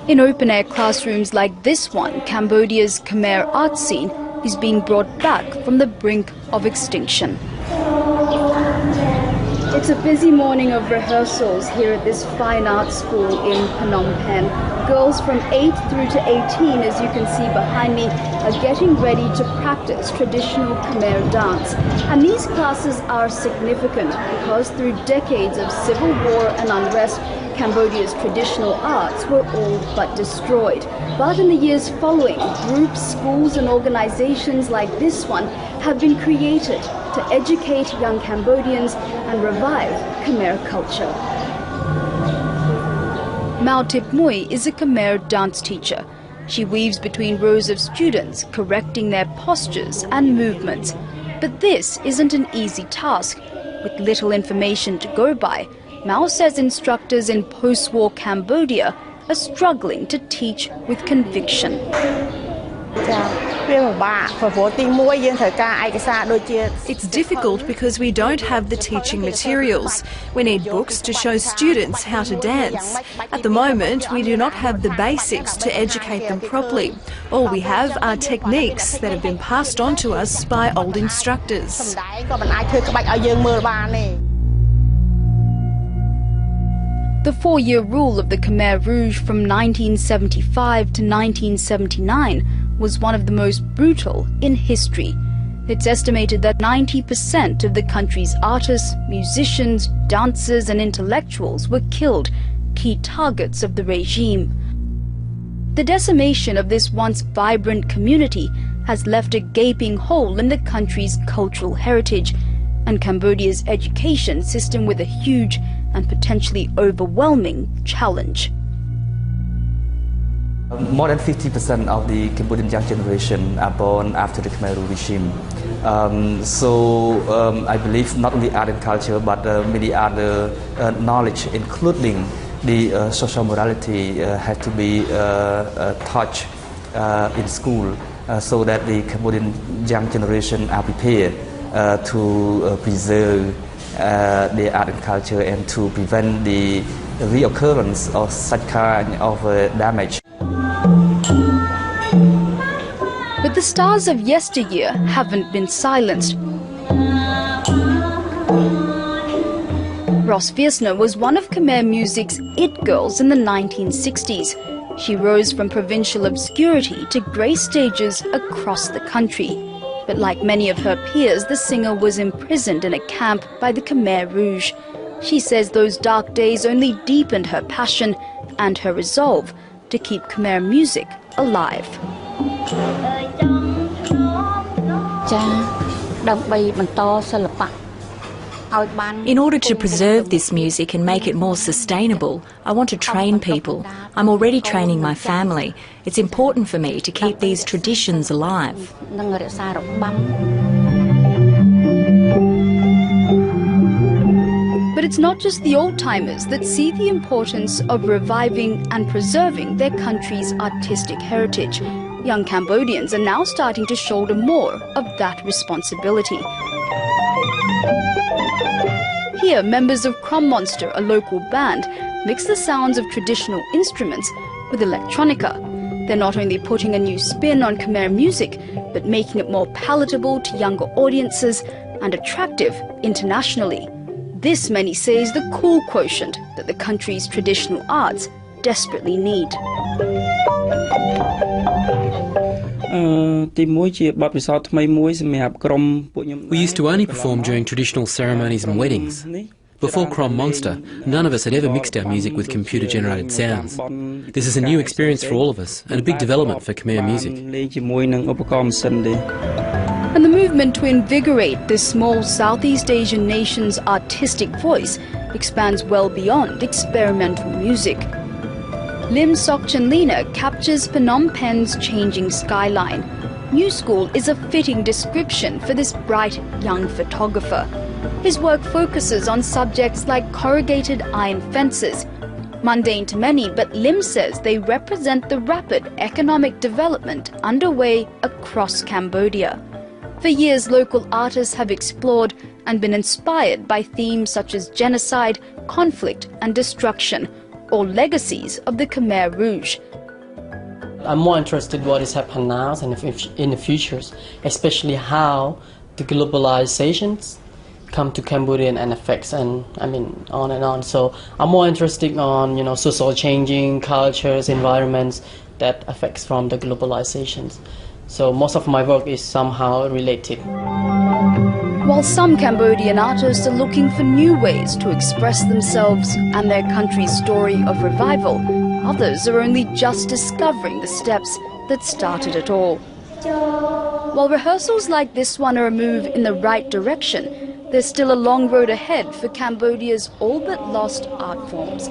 In open-air classrooms like this one, Cambodia's Khmer art scene is being brought back from the brink of extinction. It's a busy morning of rehearsals here at this fine art school in Phnom Penh. Girls from 8 through to 18, as you can see behind me, are getting ready to practice traditional Khmer dance. And these classes are significant because through decades of civil war and unrest, Cambodia's traditional arts were all but destroyed. But in the years following, groups, schools and organizations like this one have been created to educate young Cambodians and revive Khmer culture. Mao Tip Mui is a Khmer dance teacher. She weaves between rows of students, correcting their postures and movements. But this isn't an easy task. With little information to go by, Mao says instructors in post-war Cambodia are struggling to teach with conviction. It's difficult because we don't have the teaching materials. We need books to show students how to dance. At the moment, we do not have the basics to educate them properly. All we have are techniques that have been passed on to us by old instructors. The 4-year rule of the Khmer Rouge from 1975 to 1979 was one of the most brutal in history. It's estimated that 90% of the country's artists, musicians, dancers and intellectuals were killed, key targets of the regime. The decimation of this once vibrant community has left a gaping hole in the country's cultural heritage and Cambodia's education system with a huge and potentially overwhelming challenge. More than 50% of the Cambodian young generation are born after the Khmer Rouge regime. I believe not only art and culture, but many other knowledge, including the social morality, has to be taught in school so that the Cambodian young generation are prepared to preserve their art and culture and to prevent the reoccurrence of such kind of damage. But the stars of yesteryear haven't been silenced. Ross Viersner was one of Khmer music's it girls in the 1960s. She rose from provincial obscurity to grace stages across the country. But like many of her peers, the singer was imprisoned in a camp by the Khmer Rouge. She says those dark days only deepened her passion and her resolve to keep Khmer music alive. In order to preserve this music and make it more sustainable, I want to train people. I'm already training my family. It's important for me to keep these traditions alive. But it's not just the old-timers that see the importance of reviving and preserving their country's artistic heritage. Young Cambodians are now starting to shoulder more of that responsibility. Here, members of Crom Monster, a local band, mix the sounds of traditional instruments with electronica. They're not only putting a new spin on Khmer music, but making it more palatable to younger audiences and attractive internationally. This, many say, is the cool quotient that the country's traditional arts desperately need. We used to only perform during traditional ceremonies and weddings. Before Crom Monster, none of us had ever mixed our music with computer-generated sounds. This is a new experience for all of us and a big development for Khmer music. And the movement to invigorate this small Southeast Asian nation's artistic voice expands well beyond experimental music. Lim Sokchan Lena captures Phnom Penh's changing skyline. New School is a fitting description for this bright young photographer. His work focuses on subjects like corrugated iron fences. Mundane to many, but Lim says they represent the rapid economic development underway across Cambodia. For years, local artists have explored and been inspired by themes such as genocide, conflict and destruction, or legacies of the Khmer Rouge. I'm more interested in what is happening now and in the futures, especially how the globalizations come to Cambodia and affects, and on and on. So I'm more interested on social changing cultures, environments that affects from the globalizations. So most of my work is somehow related. While some Cambodian artists are looking for new ways to express themselves and their country's story of revival, others are only just discovering the steps that started it all. While rehearsals like this one are a move in the right direction, there's still a long road ahead for Cambodia's all but lost art forms.